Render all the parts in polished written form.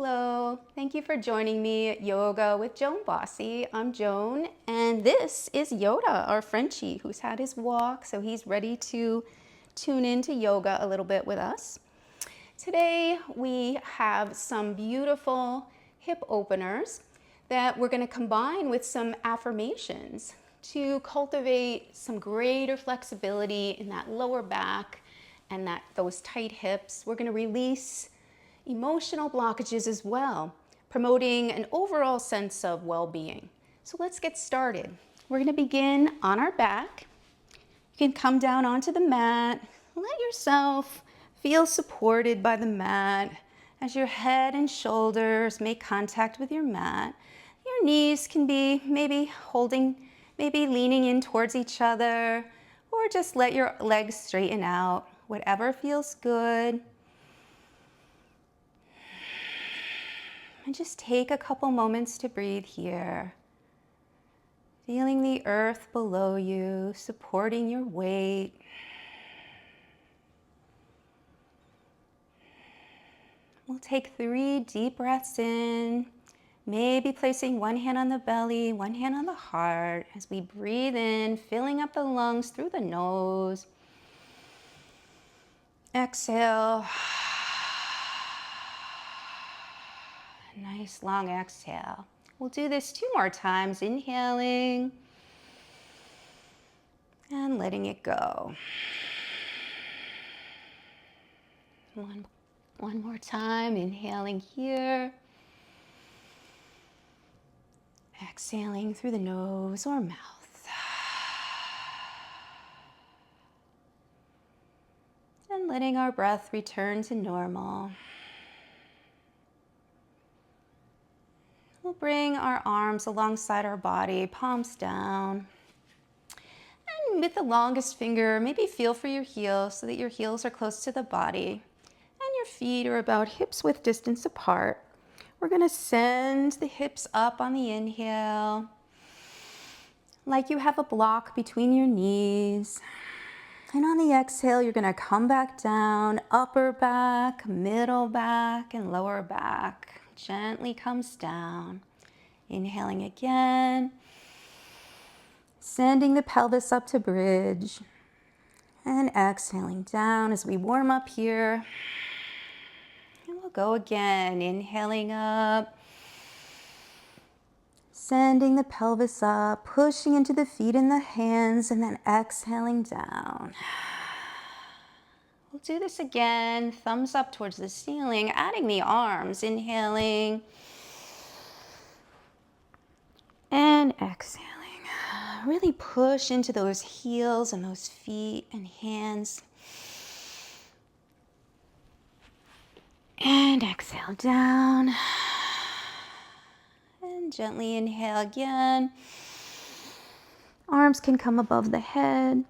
Hello, thank you for joining me at Yoga with Joan Bossy. I'm Joan, and this is Yoda, our Frenchie, who's had his walk, so he's ready to tune into yoga a little bit with us. Today we have some beautiful hip openers that we're going to combine with some affirmations to cultivate some greater flexibility in that lower back and those tight hips. We're going to release emotional blockages as well, promoting an overall sense of well-being. So let's get started. We're going to begin on our back. You can come down onto the mat. Let yourself feel supported by the mat as your head and shoulders make contact with your mat. Your knees can be maybe leaning in towards each other, or just let your legs straighten out, whatever feels good. And just take a couple moments to breathe here. Feeling the earth below you, supporting your weight. We'll take 3 deep breaths in, maybe placing one hand on the belly, one hand on the heart as we breathe in, filling up the lungs through the nose. Exhale. Nice long exhale. We'll do this 2 more times, inhaling and letting it go. One more time, inhaling here. Exhaling through the nose or mouth. And letting our breath return to normal. We'll bring our arms alongside our body, palms down. And with the longest finger, maybe feel for your heels so that your heels are close to the body. And your feet are about hips width distance apart. We're going to send the hips up on the inhale, like you have a block between your knees. And on the exhale, you're going to come back down, upper back, middle back, and lower back. Gently comes down. Inhaling again. Sending the pelvis up to bridge. And exhaling down as we warm up here. And we'll go again. Inhaling up. Sending the pelvis up, pushing into the feet and the hands, and then exhaling down. We'll do this again, thumbs up towards the ceiling, adding the arms, inhaling and exhaling. Really push into those heels and those feet and hands. And exhale down. And gently inhale again. Arms can come above the head.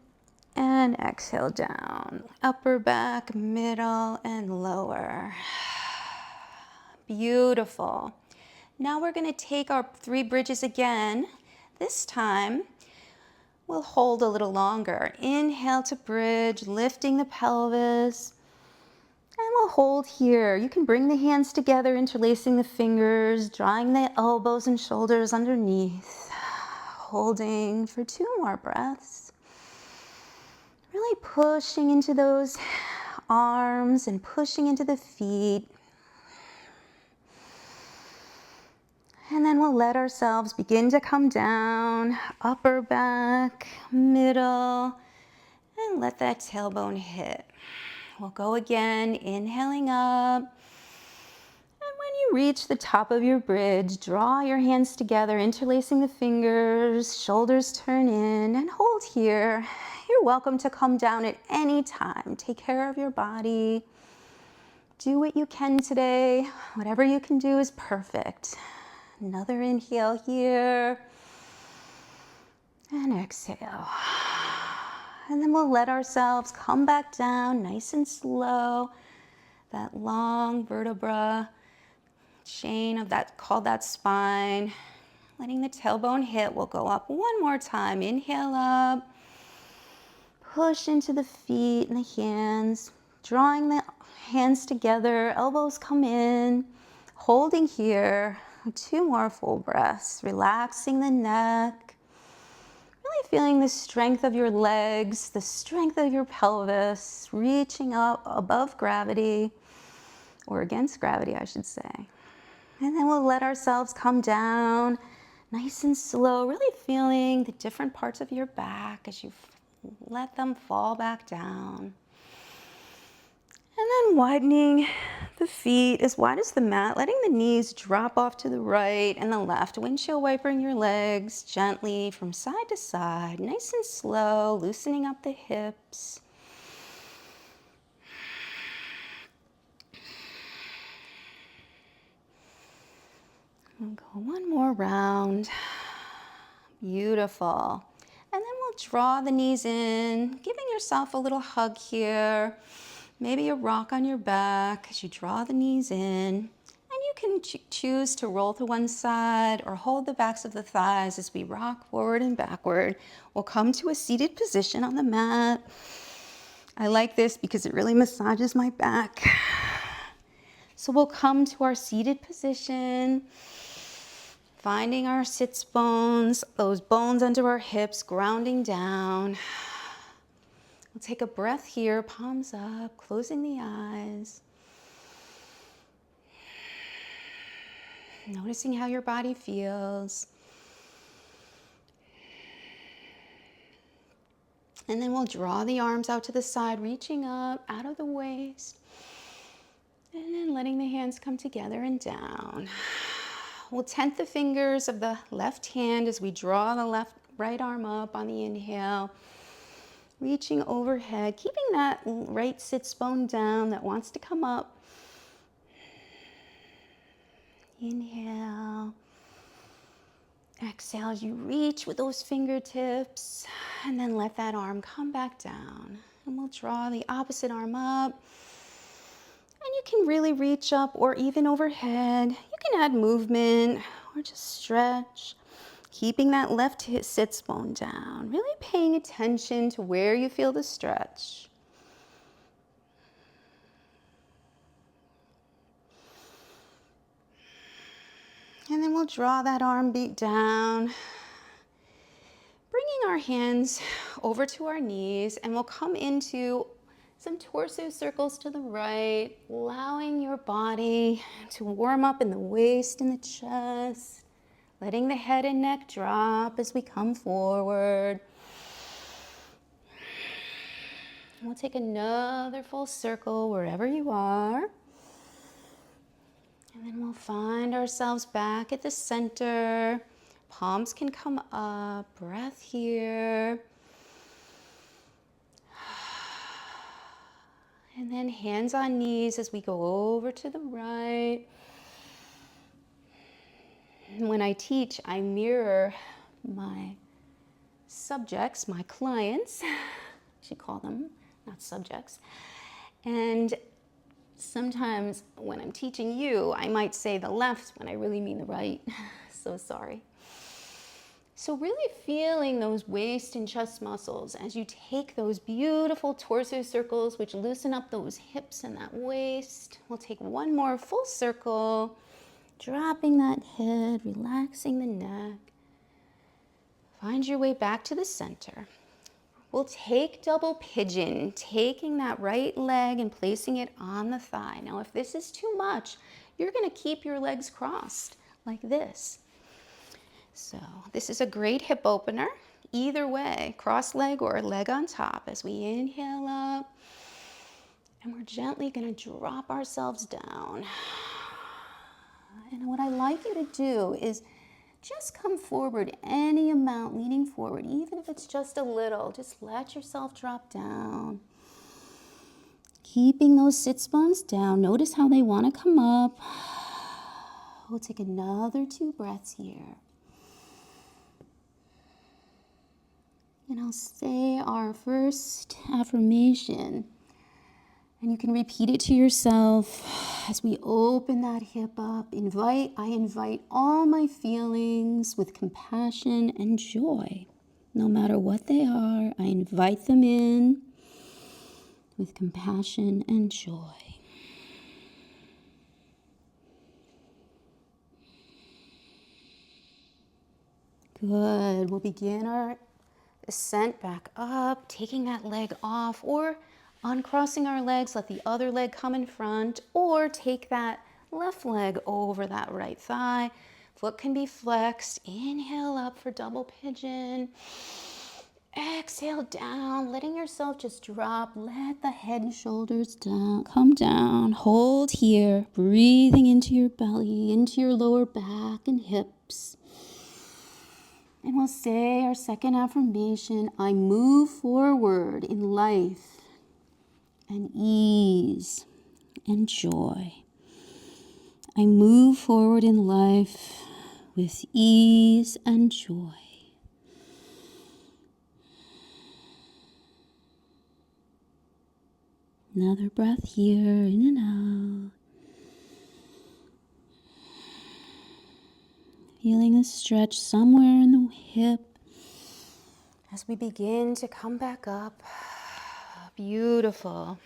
And exhale down, upper back, middle, and lower. Beautiful. Now we're going to take our 3 bridges again. This time, we'll hold a little longer. Inhale to bridge, lifting the pelvis. And we'll hold here. You can bring the hands together, interlacing the fingers, drawing the elbows and shoulders underneath. Holding for 2 more breaths. Really pushing into those arms and pushing into the feet. And then we'll let ourselves begin to come down, upper back, middle, and let that tailbone hit. We'll go again, inhaling up. And when you reach the top of your bridge, draw your hands together, interlacing the fingers, shoulders turn in, and hold here. You're welcome to come down at any time. Take care of your body. Do what you can today. Whatever you can do is perfect. Another inhale here. And exhale. And then we'll let ourselves come back down nice and slow. That long vertebra chain of that, called that spine. Letting the tailbone hit. We'll go up one more time. Inhale up. Push into the feet and the hands. Drawing the hands together. Elbows come in. holding here 2 more full breaths, relaxing the neck, really feeling the strength of your legs, the strength of your pelvis, reaching up above gravity, or against gravity, I should say. And then we'll let ourselves come down nice and slow, really feeling the different parts of your back as you let them fall back down. And then widening the feet as wide as the mat, letting the knees drop off to the right and the left, windshield wipering your legs gently from side to side, nice and slow, loosening up the hips. We'll go one more round. Beautiful. And then we'll draw the knees in, giving yourself a little hug here. Maybe a rock on your back as you draw the knees in. And you can choose to roll to one side or hold the backs of the thighs as we rock forward and backward. We'll come to a seated position on the mat. I like this because it really massages my back. So we'll come to our seated position, finding our sits bones, those bones under our hips, grounding down. We'll take a breath here, palms up, closing the eyes. Noticing how your body feels. And then we'll draw the arms out to the side, reaching up out of the waist. And then letting the hands come together and down. We'll tent the fingers of the left hand as we draw the right arm up on the inhale. Reaching overhead, keeping that right sits bone down that wants to come up. Inhale. Exhale as you reach with those fingertips, and then let that arm come back down. And we'll draw the opposite arm up. And you can really reach up or even overhead. You can add movement or just stretch. Keeping that left hip sits bone down, really paying attention to where you feel the stretch. And then we'll draw that arm beat down, bringing our hands over to our knees, and we'll come into some torso circles to the right, allowing your body to warm up in the waist and the chest. Letting the head and neck drop as we come forward. We'll take another full circle wherever you are. And then we'll find ourselves back at the center. Palms can come up, breath here. And then hands on knees as we go over to the right. When I teach, I mirror my subjects, my clients, I should call them, not subjects. And sometimes when I'm teaching you, I might say the left when I really mean the right. So sorry. So really feeling those waist and chest muscles as you take those beautiful torso circles, which loosen up those hips and that waist. We'll take one more full circle. Dropping that head, relaxing the neck. Find your way back to the center. We'll take double pigeon, taking that right leg and placing it on the thigh. Now, if this is too much, you're going to keep your legs crossed like this. So this is a great hip opener. Either way, cross leg or leg on top as we inhale up. And we're gently going to drop ourselves down. And what I like you to do is just come forward any amount, leaning forward, even if it's just a little. Just let yourself drop down. Keeping those sits bones down. Notice how they want to come up. We'll take another 2 breaths here. And I'll say our first affirmation. And you can repeat it to yourself as we open that hip up. I invite all my feelings with compassion and joy. No matter what they are, I invite them in with compassion and joy. Good. We'll begin our ascent back up, taking that leg off or uncrossing our legs. Let the other leg come in front, or take that left leg over that right thigh. Foot can be flexed. Inhale up for double pigeon. Exhale down, letting yourself just drop. Let the head and shoulders down. Come down. Hold here. Breathing into your belly, into your lower back and hips. And we'll say our second affirmation. I move forward in life and ease and joy. I move forward in life with ease and joy. Another breath here, in and out. Feeling a stretch somewhere in the hip as we begin to come back up. Beautiful.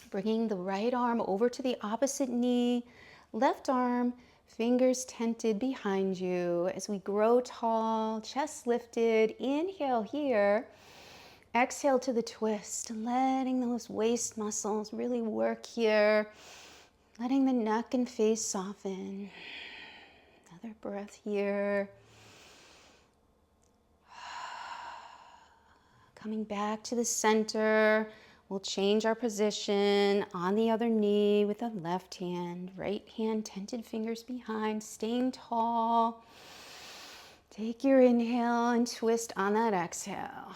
Bringing the right arm over to the opposite knee, left arm, fingers tented behind you as we grow tall, chest lifted. Inhale here. Exhale to the twist, letting those waist muscles really work here, letting the neck and face soften. Another breath here. Coming back to the center, we'll change our position on the other knee with the left hand, right hand, tented fingers behind, staying tall. Take your inhale and twist on that exhale.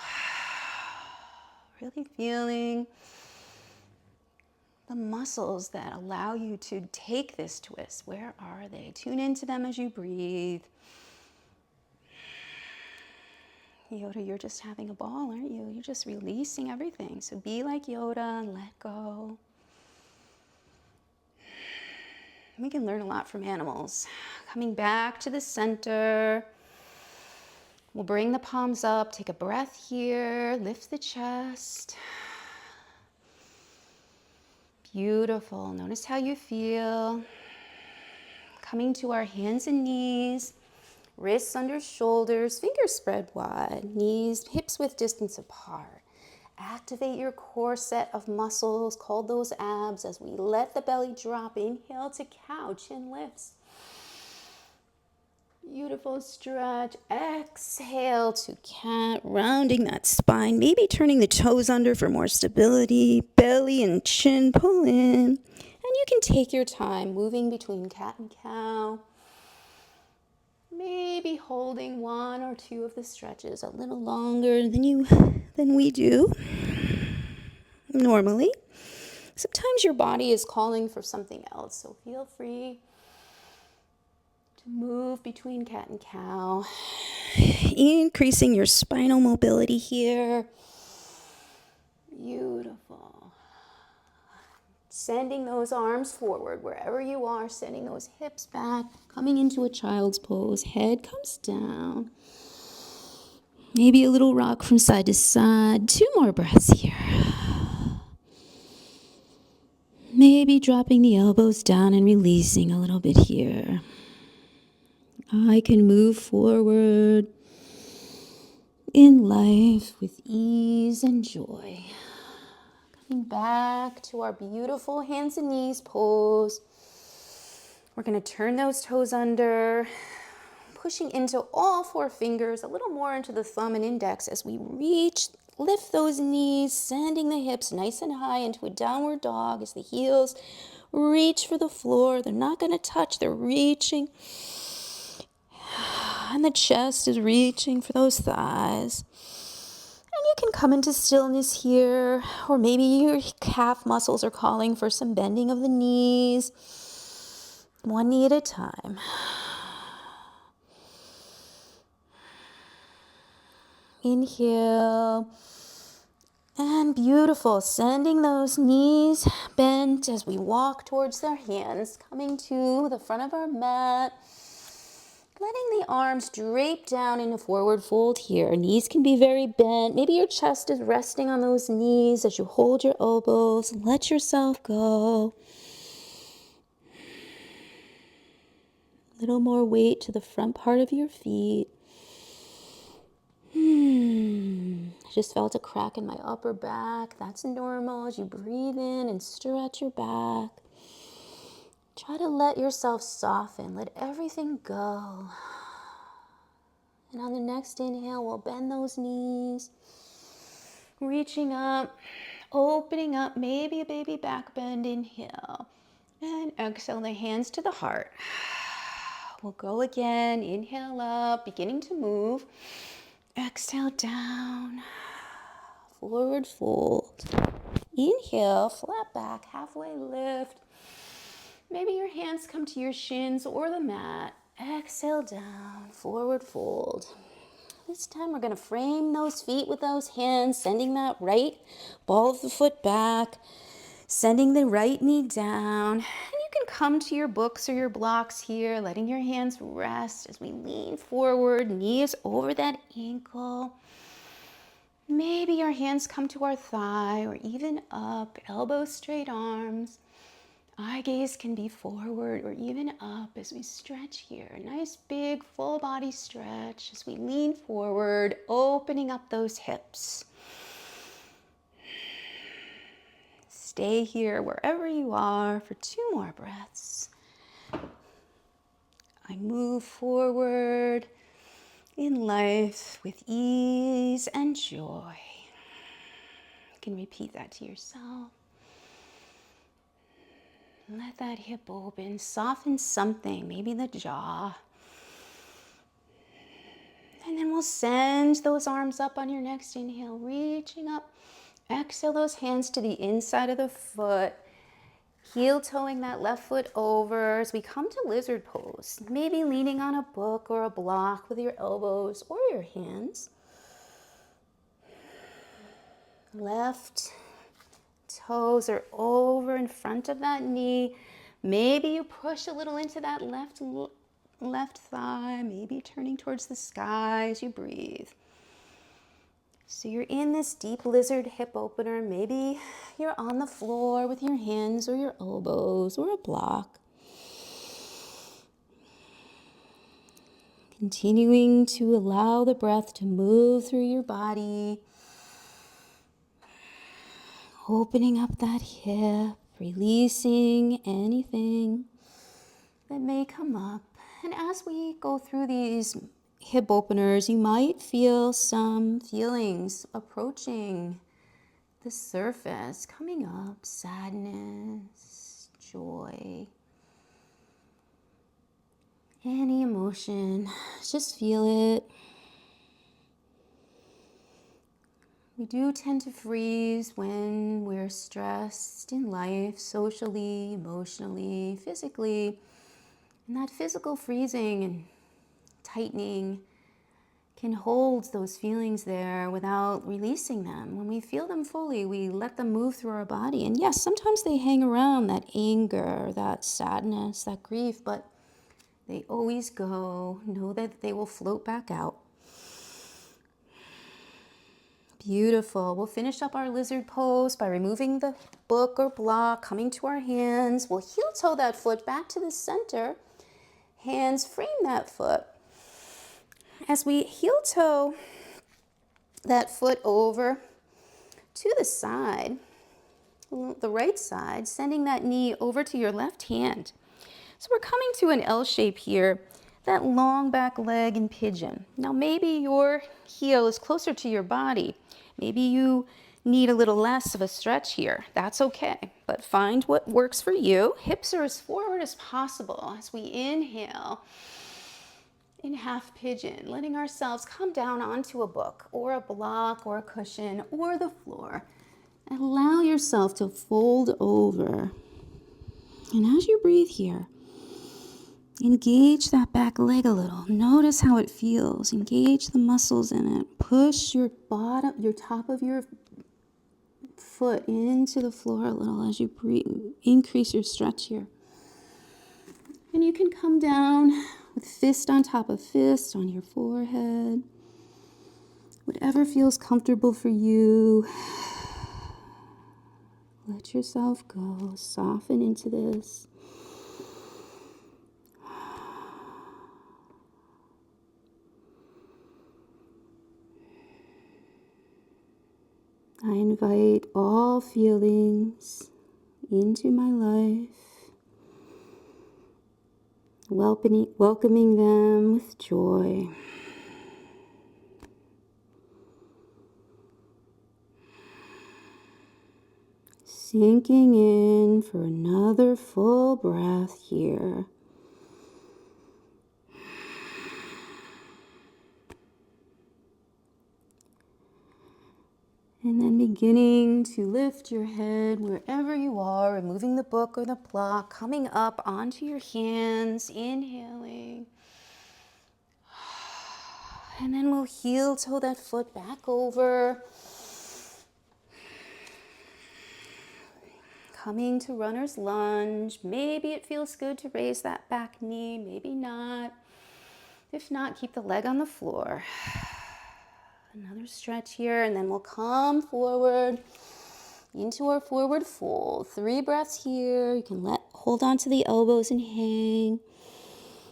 Really feeling the muscles that allow you to take this twist. Where are they? Tune into them as you breathe. Yoda, you're just having a ball, aren't you? You're just releasing everything. So be like Yoda and let go. We can learn a lot from animals. Coming back to the center. We'll bring the palms up, take a breath here, lift the chest. Beautiful. Notice how you feel. Coming to our hands and knees, wrists under shoulders, fingers spread wide, knees, hips width distance apart. Activate your core set of muscles, called those abs, as we let the belly drop. Inhale to cow, chin lifts. Beautiful stretch. Exhale to cat, rounding that spine, maybe turning the toes under for more stability. Belly and chin pull in. And you can take your time moving between cat and cow. Maybe holding one or two of the stretches a little longer than we do normally. Sometimes your body is calling for something else, so feel free to move between cat and cow, increasing your spinal mobility here. Beautiful. Sending those arms forward wherever you are, sending those hips back, coming into a child's pose. Head comes down. Maybe a little rock from side to side. 2 more breaths here. Maybe dropping the elbows down and releasing a little bit here. I can move forward in life with ease and joy. Coming back to our beautiful hands and knees pose. We're going to turn those toes under, pushing into all 4 fingers, a little more into the thumb and index as we reach, lift those knees, sending the hips nice and high into a downward dog as the heels reach for the floor. They're not going to touch, they're reaching. And the chest is reaching for those thighs. And you can come into stillness here, or maybe your calf muscles are calling for some bending of the knees. 1 knee at a time. Inhale. And beautiful. Sending those knees bent as we walk towards their hands, coming to the front of our mat. Letting the arms drape down in a forward fold here. Knees can be very bent. Maybe your chest is resting on those knees as you hold your elbows. Let yourself go. A little more weight to the front part of your feet. Just felt a crack in my upper back. That's normal. As you breathe in and stretch your back, try to let yourself soften. Let everything go. And on the next inhale, we'll bend those knees, reaching up, opening up, maybe a baby back bend. Inhale. And exhale the hands to the heart. We'll go again. Inhale up, beginning to move. Exhale down. Forward fold. Inhale, flat back, halfway lift. Maybe your hands come to your shins or the mat. Exhale down, forward fold. This time we're going to frame those feet with those hands, sending that right ball of the foot back, sending the right knee down. And you can come to your books or your blocks here, letting your hands rest as we lean forward, knees over that ankle. Maybe our hands come to our thigh or even up, elbows straight, arms. Eye gaze can be forward or even up as we stretch here. A nice big full body stretch as we lean forward, opening up those hips. Stay here wherever you are for 2 more breaths. I move forward in life with ease and joy. You can repeat that to yourself. Let that hip open, soften something, maybe the jaw. And then we'll send those arms up on your next inhale, reaching up. Exhale those hands to the inside of the foot. Heel toeing that left foot over as we come to lizard pose. Maybe leaning on a book or a block with your elbows or your hands. Left toes are over in front of that knee. Maybe you push a little into that left thigh, maybe turning towards the sky as you breathe. So you're in this deep lizard hip opener. Maybe you're on the floor with your hands or your elbows or a block. Continuing to allow the breath to move through your body. Opening up that hip, releasing anything that may come up. And as we go through these hip openers, you might feel some feelings approaching the surface, coming up, sadness, joy, any emotion, just feel it. We do tend to freeze when we're stressed in life, socially, emotionally, physically. And that physical freezing and tightening can hold those feelings there without releasing them. When we feel them fully, we let them move through our body. And yes, sometimes they hang around, that anger, that sadness, that grief, but they always go. Know that they will float back out. Beautiful. We'll finish up our lizard pose by removing the book or block, coming to our hands. We'll heel toe that foot back to the center. Hands frame that foot. As we heel toe that foot over to the side, the right side, sending that knee over to your left hand. So we're coming to an L shape here, that long back leg in pigeon. Now maybe your heel is closer to your body. Maybe you need a little less of a stretch here. That's okay, but find what works for you. Hips are as forward as possible as we inhale in half pigeon, letting ourselves come down onto a book or a block or a cushion or the floor. Allow yourself to fold over. And as you breathe here, engage that back leg a little. Notice how it feels. Engage the muscles in it. Push your top of your foot into the floor a little as you breathe. Increase your stretch here. And you can come down with fist on top of fist on your forehead. Whatever feels comfortable for you. Let yourself go. Soften into this. I invite all feelings into my life, welcoming them with joy. Sinking in for another full breath here. And then beginning to lift your head wherever you are, removing the book or the block, coming up onto your hands, inhaling. And then we'll heel toe that foot back over. Coming to runner's lunge. Maybe it feels good to raise that back knee, maybe not. If not, keep the leg on the floor. Another stretch here, and then we'll come forward into our forward fold. 3 breaths here. You can hold on to the elbows and hang.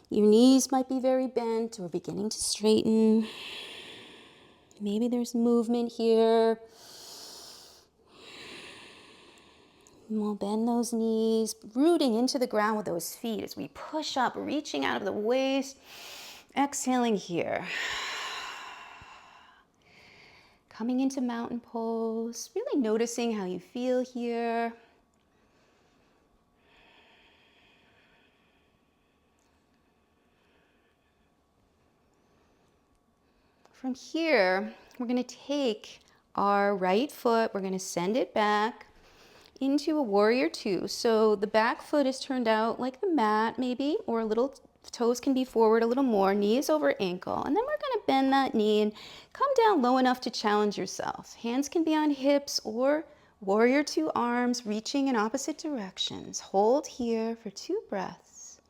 Your knees might be very bent or beginning to straighten. Maybe there's movement here. And we'll bend those knees, rooting into the ground with those feet as we push up, reaching out of the waist. Exhaling here. Coming into mountain pose, really noticing how you feel here. From here, we're going to take our right foot, we're going to send it back into a warrior 2. So the back foot is turned out like the mat maybe, or a little toes can be forward a little more, knees over ankle. And then we're going to bend that knee and come down low enough to challenge yourself. Hands can be on hips or warrior 2 arms reaching in opposite directions. Hold here for 2 breaths.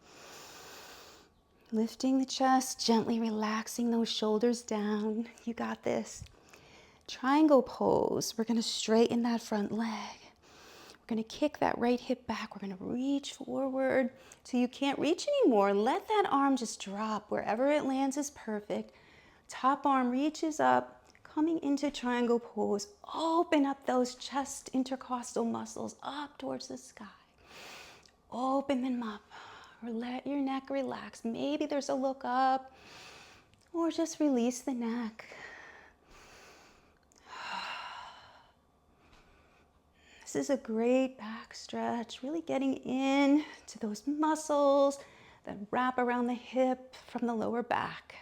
Lifting the chest, gently relaxing those shoulders down. You got this. Triangle pose. We're going to straighten that front leg. We're going to kick that right hip back. We're going to reach forward till you can't reach anymore. Let that arm just drop. Wherever it lands is perfect. Top arm reaches up, coming into triangle pose. Open up those chest intercostal muscles up towards the sky. Open them up. Or let your neck relax. Maybe there's a look up, or just release the neck. This is a great back stretch, really getting in to those muscles that wrap around the hip from the lower back.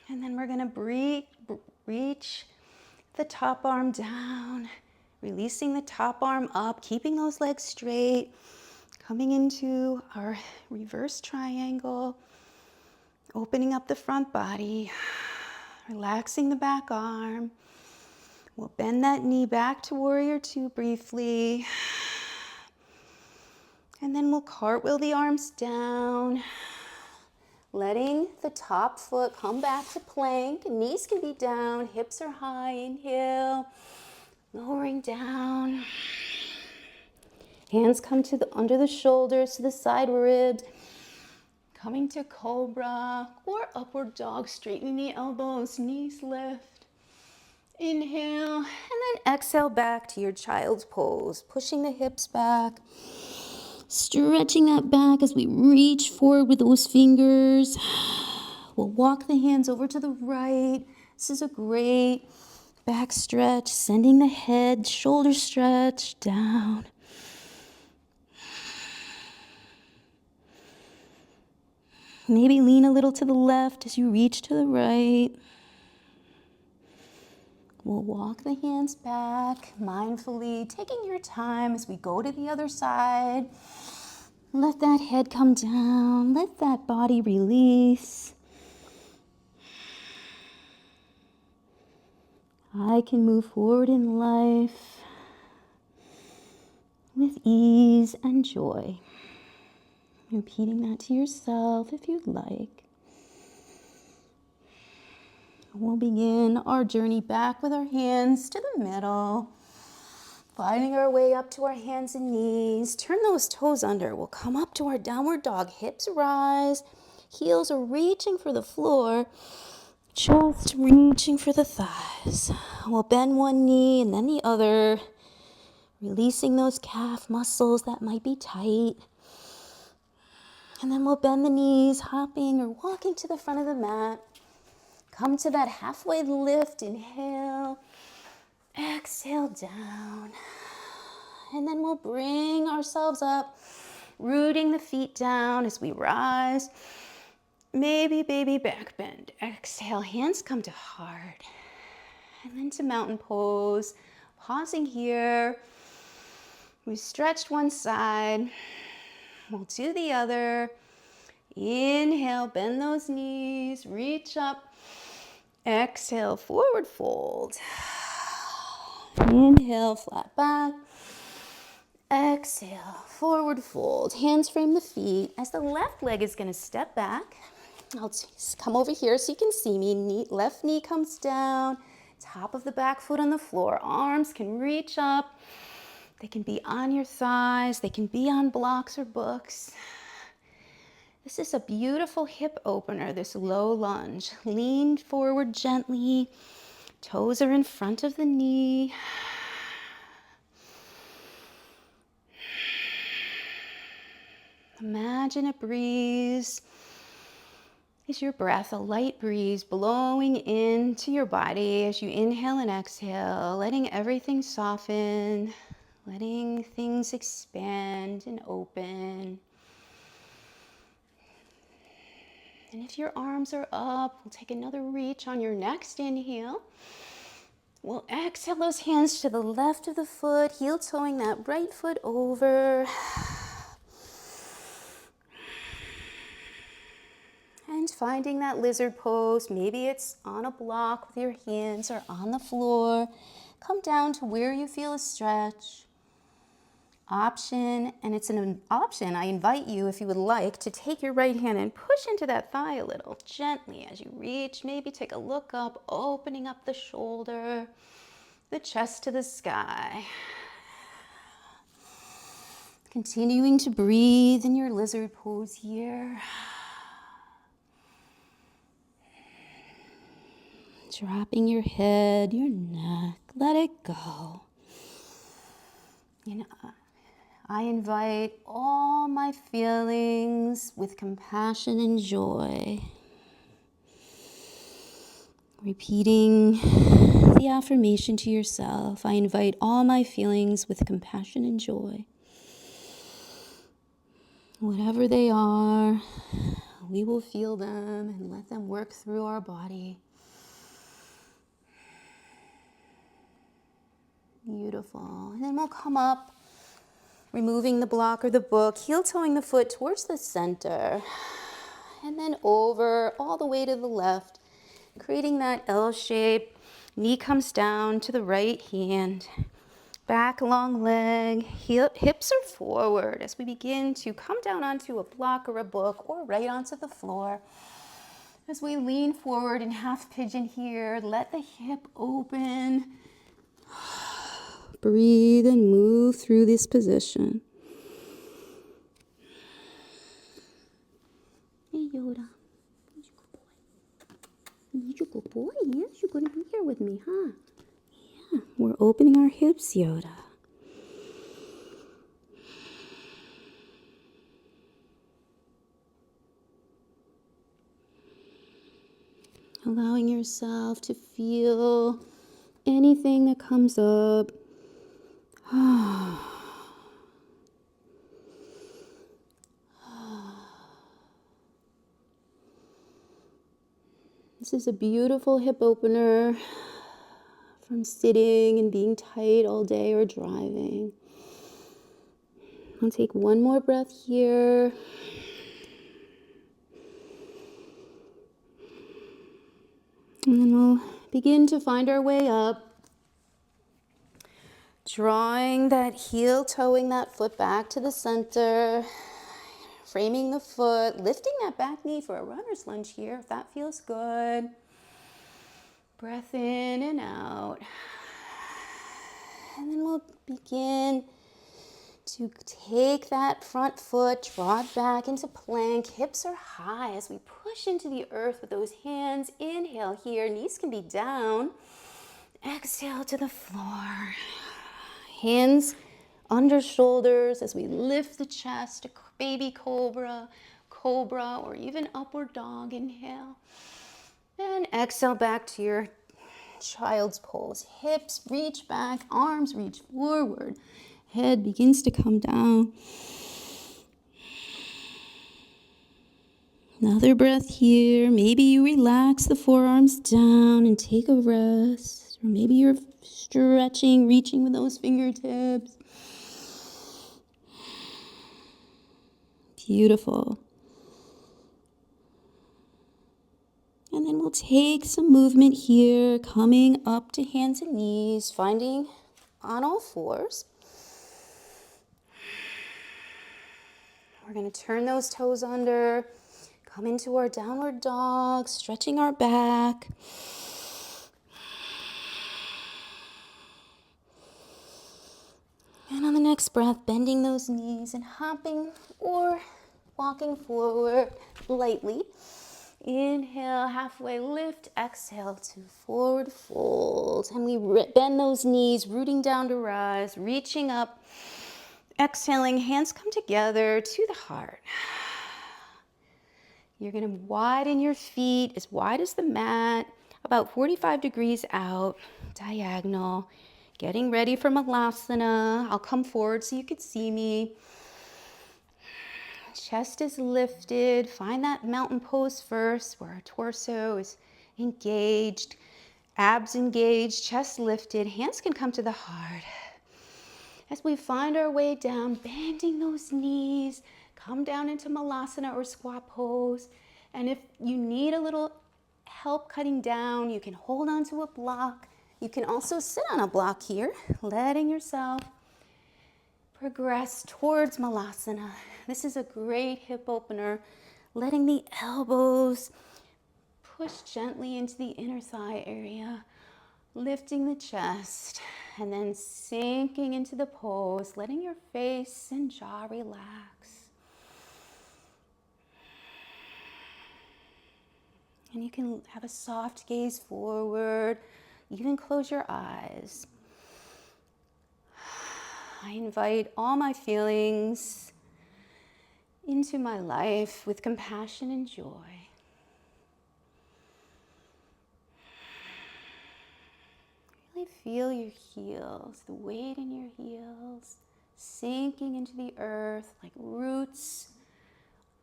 And then we're going to reach the top arm down, releasing the top arm up, keeping those legs straight, coming into our reverse triangle, opening up the front body, relaxing the back arm. We'll bend that knee back to warrior 2 briefly. And then we'll cartwheel the arms down, letting the top foot come back to plank. Knees can be down, hips are high. Inhale, lowering down. Hands come to under the shoulders, to the side ribs. Coming to cobra or upward dog, straightening the elbows, knees lift. Inhale, and then exhale back to your child's pose, pushing the hips back, stretching that back as we reach forward with those fingers. We'll walk the hands over to the right. This is a great back stretch, sending the head, shoulder stretch down. Maybe lean a little to the left as you reach to the right. We'll walk the hands back mindfully, taking your time as we go to the other side. Let that head come down. Let that body release. I can move forward in life with ease and joy. Repeating that to yourself if you'd like. We'll begin our journey back with our hands to the middle, finding our way up to our hands and knees. Turn those toes under. We'll come up to our downward dog. Hips rise, heels are reaching for the floor. Just reaching for the thighs. We'll bend one knee and then the other, releasing those calf muscles that might be tight. And then we'll bend the knees, hopping or walking to the front of the mat. Come to that halfway lift, inhale, exhale down. And then we'll bring ourselves up, rooting the feet down as we rise. Maybe baby back bend. Exhale, hands come to heart. And then to mountain pose. Pausing here. We stretched one side. We'll do the other. Inhale, bend those knees, reach up. Exhale, forward fold. Inhale, flat back. Exhale, forward fold. Hands frame the feet. As the left leg is going to step back, I'll just come over here so you can see me. Left knee comes down, top of the back foot on the floor. Arms can reach up. They can be on your thighs. They can be on blocks or books. This is a beautiful hip opener, this low lunge. Lean forward gently. Toes are in front of the knee. Imagine a breeze. Is your breath a light breeze blowing into your body as you inhale and exhale, letting everything soften, letting things expand and open. And if your arms are up, we'll take another reach on your next inhale. We'll exhale those hands to the left of the foot, heel toeing that right foot over. And finding that lizard pose. Maybe it's on a block with your hands or on the floor. Come down to where you feel a stretch. Option, and it's an option. I invite you, if you would like, to take your right hand and push into that thigh a little gently as you reach. Maybe take a look up, opening up the shoulder, the chest to the sky. Continuing to breathe in your lizard pose here. Dropping your head, your neck, let it go. I invite all my feelings with compassion and joy. Repeating the affirmation to yourself. I invite all my feelings with compassion and joy. Whatever they are, we will feel them and let them work through our body. Beautiful. And then we'll come up, removing the block or the book, heel toeing the foot towards the center. And then over, all the way to the left, creating that L shape. Knee comes down to the right hand. Back long leg, hips are forward as we begin to come down onto a block or a book or right onto the floor. As we lean forward in half pigeon here, let the hip open. Breathe and move through this position. Hey Yoda, you're a good boy. Yes, you're going to be here with me, huh? Yeah, we're opening our hips, Yoda. Allowing yourself to feel anything that comes up. This is a beautiful hip opener from sitting and being tight all day or driving. I'll take one more breath here. And then we'll begin to find our way up. Drawing that heel, toeing that foot back to the center. Framing the foot, lifting that back knee for a runner's lunge here if that feels good. Breath in and out. And then we'll begin to take that front foot, draw it back into plank. Hips are high as we push into the earth with those hands. Inhale here, knees can be down. Exhale to the floor. Hands under shoulders as we lift the chest, baby cobra, cobra, or even upward dog. Inhale. And exhale back to your child's pose. Hips reach back, arms reach forward. Head begins to come down. Another breath here. Maybe you relax the forearms down and take a rest. Or maybe you're stretching, reaching with those fingertips. Beautiful. And then we'll take some movement here, coming up to hands and knees, finding on all fours. We're going to turn those toes under, come into our downward dog, stretching our back. And on the next breath, bending those knees and hopping or walking forward lightly. Inhale, halfway lift, exhale to forward fold. And we bend those knees, rooting down to rise, reaching up. Exhaling, hands come together to the heart. You're going to widen your feet as wide as the mat, about 45 degrees out, diagonal. Getting ready for Malasana. I'll come forward so you can see me. Chest is lifted. Find that mountain pose first where our torso is engaged, abs engaged, chest lifted. Hands can come to the heart. As we find our way down, bending those knees, come down into Malasana or squat pose. And if you need a little help cutting down, you can hold onto a block. You can also sit on a block here, letting yourself progress towards Malasana. This is a great hip opener, letting the elbows push gently into the inner thigh area, lifting the chest, and then sinking into the pose, letting your face and jaw relax. And you can have a soft gaze forward, even close your eyes. I invite all my feelings into my life with compassion and joy. Really feel your heels, the weight in your heels, sinking into the earth like roots,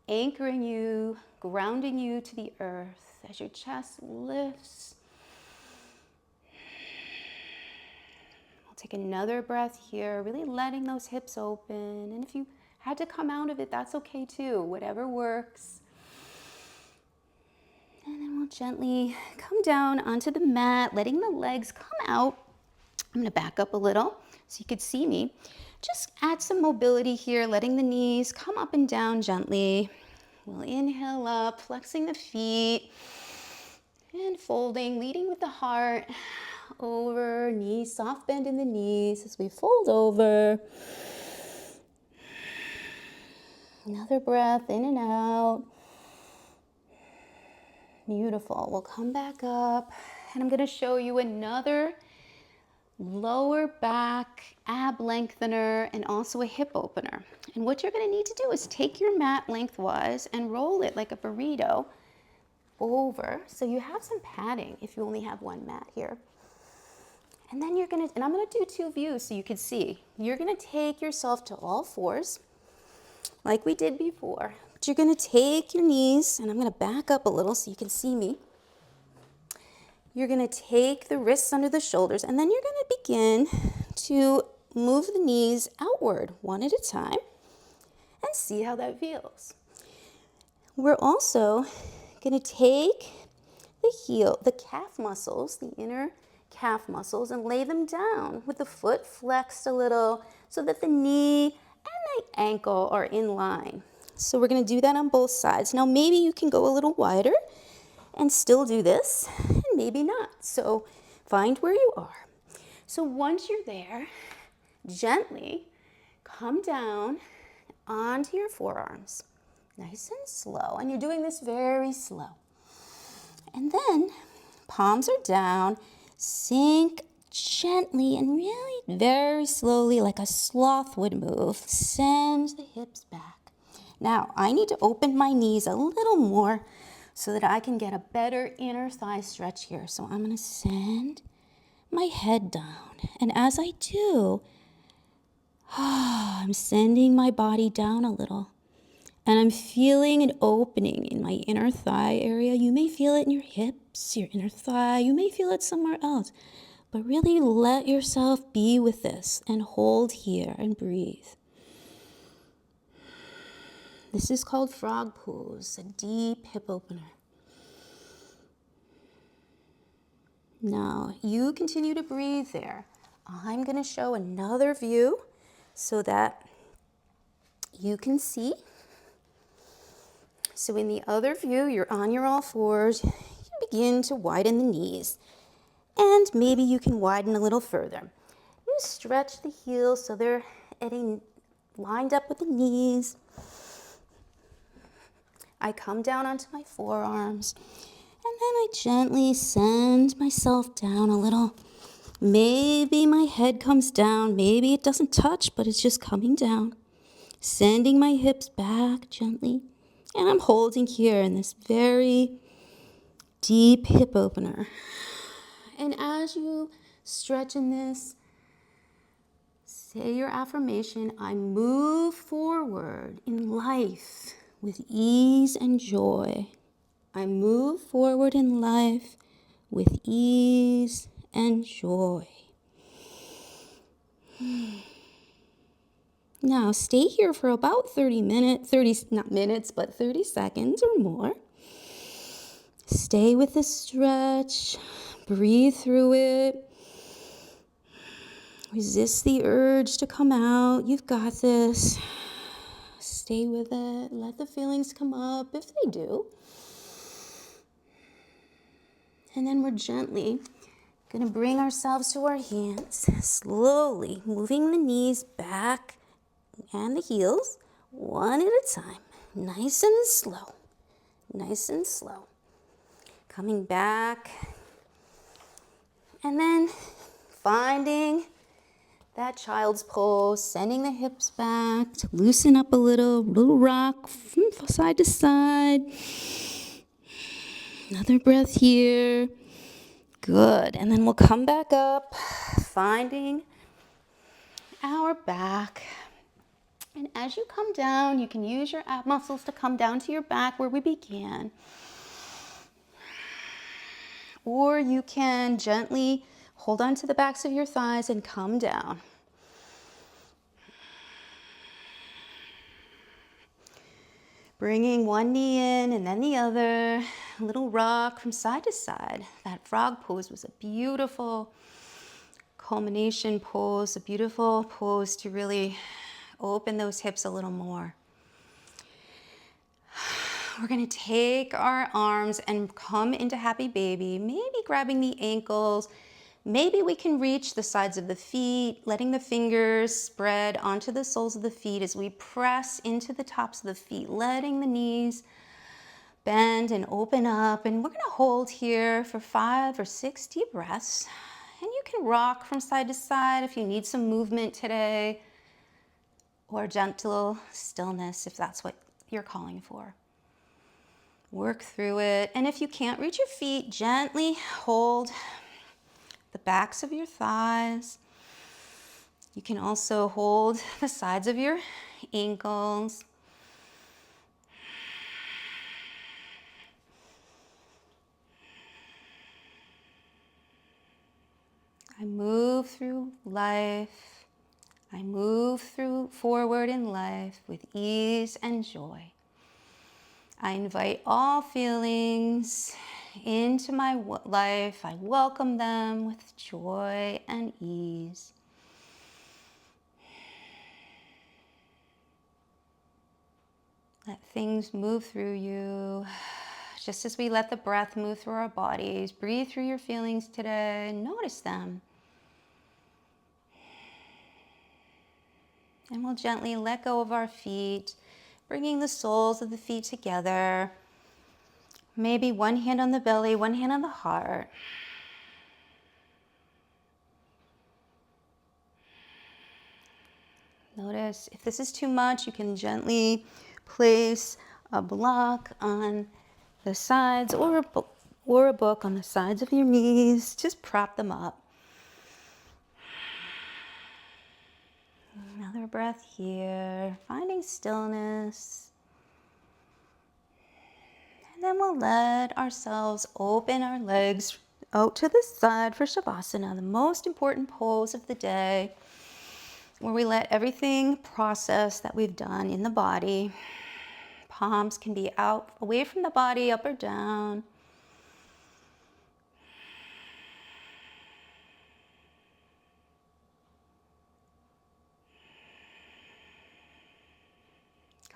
anchoring you, grounding you to the earth as your chest lifts. We'll take another breath here, really letting those hips open. And if you had to come out of it, that's okay too, whatever works. And then we'll gently come down onto the mat, letting the legs come out. I'm gonna back up a little so you could see me. Just add some mobility here, letting the knees come up and down gently. We'll inhale up, flexing the feet, and folding, leading with the heart, over, knees, soft bend in the knees as we fold over. Another breath in and out. Beautiful. We'll come back up, and I'm going to show you another lower back ab lengthener and also a hip opener. And what you're going to need to do is take your mat lengthwise and roll it like a burrito over, so you have some padding if you only have one mat here. And then and I'm going to do two views so you can see. You're going to take yourself to all fours like we did before. But you're going to take your knees, and I'm going to back up a little so you can see me. You're going to take the wrists under the shoulders, and then you're going to begin to move the knees outward one at a time and see how that feels. We're also going to take the calf muscles, the inner calf muscles, and lay them down with the foot flexed a little so that the knee and the ankle are in line. So we're going to do that on both sides. Now maybe you can go a little wider and still do this, and maybe not. So find where you are. So once you're there, gently come down onto your forearms, nice and slow. And you're doing this very slow. And then palms are down, sink gently and really very slowly, like a sloth would move. Send the hips back. Now, I need to open my knees a little more so that I can get a better inner thigh stretch here. So I'm going to send my head down. And as I do, I'm sending my body down a little. And I'm feeling an opening in my inner thigh area. You may feel it in your hips, your inner thigh. You may feel it somewhere else. But really let yourself be with this and hold here and breathe. This is called frog pose, a deep hip opener. Now, you continue to breathe there. I'm going to show another view so that you can see. So in the other view, you're on your all fours. You begin to widen the knees. And maybe you can widen a little further. You stretch the heels so they're lined up with the knees. I come down onto my forearms. And then I gently send myself down a little. Maybe my head comes down. Maybe it doesn't touch, but it's just coming down. Sending my hips back gently. And I'm holding here in this very deep hip opener. And as you stretch in this, say your affirmation, I move forward in life with ease and joy. I move forward in life with ease and joy. Now stay here for about 30 seconds or more. Stay with the stretch. Breathe through it. Resist the urge to come out. You've got this. Stay with it. Let the feelings come up if they do. And then we're gently going to bring ourselves to our hands, slowly moving the knees back and the heels one at a time. Nice and slow. Nice and slow. Coming back. And then finding that child's pose, sending the hips back to loosen up a little rock from side to side. Another breath here. Good. And then we'll come back up, finding our back. And as you come down, you can use your ab muscles to come down to your back where we began. Or you can gently hold on to the backs of your thighs and come down. Bringing one knee in and then the other. A little rock from side to side. That frog pose was a beautiful culmination pose, a beautiful pose to really open those hips a little more. We're going to take our arms and come into happy baby, maybe grabbing the ankles. Maybe we can reach the sides of the feet, letting the fingers spread onto the soles of the feet as we press into the tops of the feet, letting the knees bend and open up. And we're going to hold here for 5 or 6 deep breaths. And you can rock from side to side if you need some movement today, or gentle stillness if that's what you're calling for. Work through it. And if you can't reach your feet, gently hold the backs of your thighs. You can also hold the sides of your ankles. I move through life. I move forward in life with ease and joy. I invite all feelings into my life. I welcome them with joy and ease. Let things move through you. Just as we let the breath move through our bodies, breathe through your feelings today. Notice them. And we'll gently let go of our feet, bringing the soles of the feet together. Maybe one hand on the belly, one hand on the heart. Notice if this is too much, you can gently place a block on the sides or a book on the sides of your knees. Just prop them up. Another breath here, finding stillness. And then we'll let ourselves open our legs out to the side for Shavasana, the most important pose of the day, where we let everything process that we've done in the body. Palms can be out, away from the body, up or down.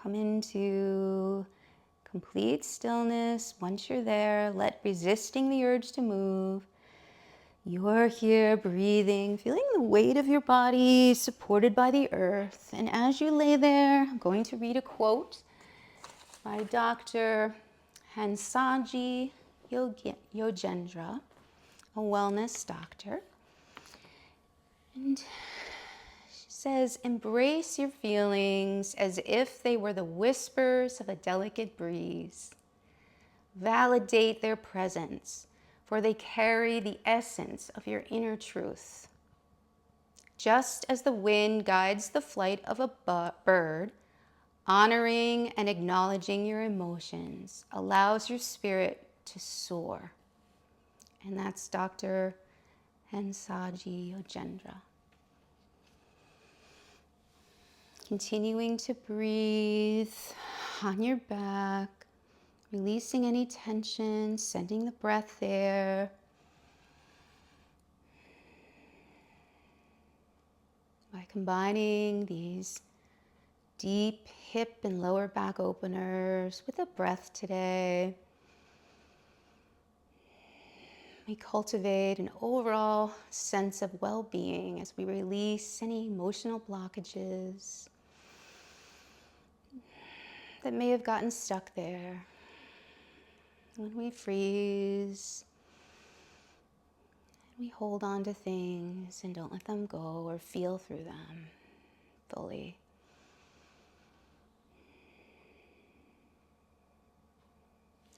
Come into complete stillness. Once you're there, let resisting the urge to move. You're here breathing, feeling the weight of your body supported by the earth. And as you lay there, I'm going to read a quote by Dr. Hansaji Yogendra, a wellness doctor. And she says, embrace your feelings as if they were the whispers of a delicate breeze. Validate their presence, for they carry the essence of your inner truth. Just as the wind guides the flight of a bird, honoring and acknowledging your emotions allows your spirit to soar. And that's Dr. Hansaji Yogendra. Continuing to breathe on your back, releasing any tension, sending the breath there. By combining these deep hip and lower back openers with a breath today, we cultivate an overall sense of well-being as we release any emotional blockages that may have gotten stuck there. When we freeze, we hold on to things and don't let them go or feel through them fully.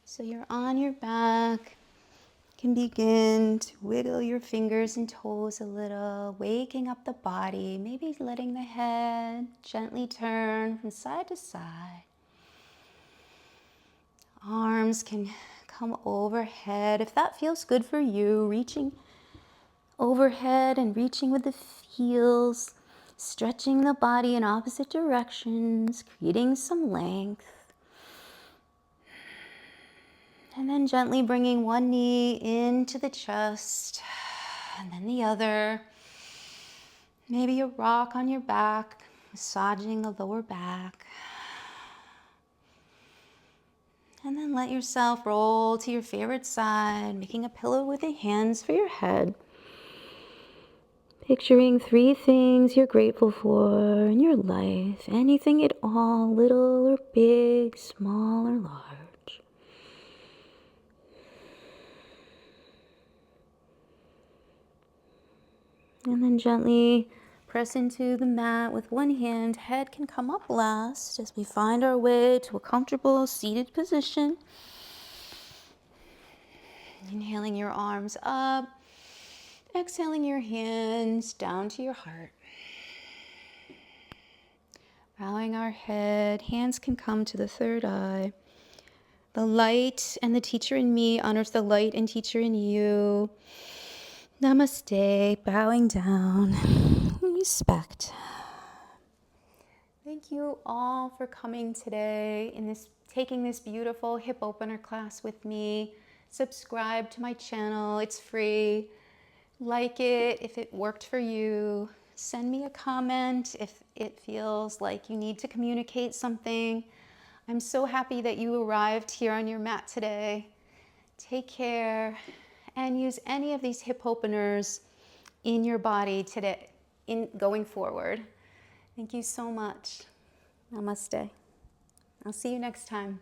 So you're on your back. You can begin to wiggle your fingers and toes a little, waking up the body, maybe letting the head gently turn from side to side. Arms can come overhead. If that feels good for you, reaching overhead and reaching with the heels, stretching the body in opposite directions, creating some length. And then gently bringing one knee into the chest and then the other. Maybe a rock on your back, massaging the lower back. And then let yourself roll to your favorite side, making a pillow with the hands for your head. Picturing 3 things you're grateful for in your life, anything at all, little or big, small or large. And then gently press into the mat with one hand. Head can come up last as we find our way to a comfortable seated position. Inhaling your arms up, exhaling your hands down to your heart. Bowing our head, hands can come to the third eye. The light and the teacher in me honors the light and teacher in you. Namaste, bowing down, respect. Thank you all for coming today taking this beautiful hip opener class with me. Subscribe to my channel, it's free. Like it if it worked for you. Send me a comment if it feels like you need to communicate something. I'm so happy that you arrived here on your mat today. Take care and use any of these hip openers in your body today, going forward. Thank you so much. Namaste. I'll see you next time.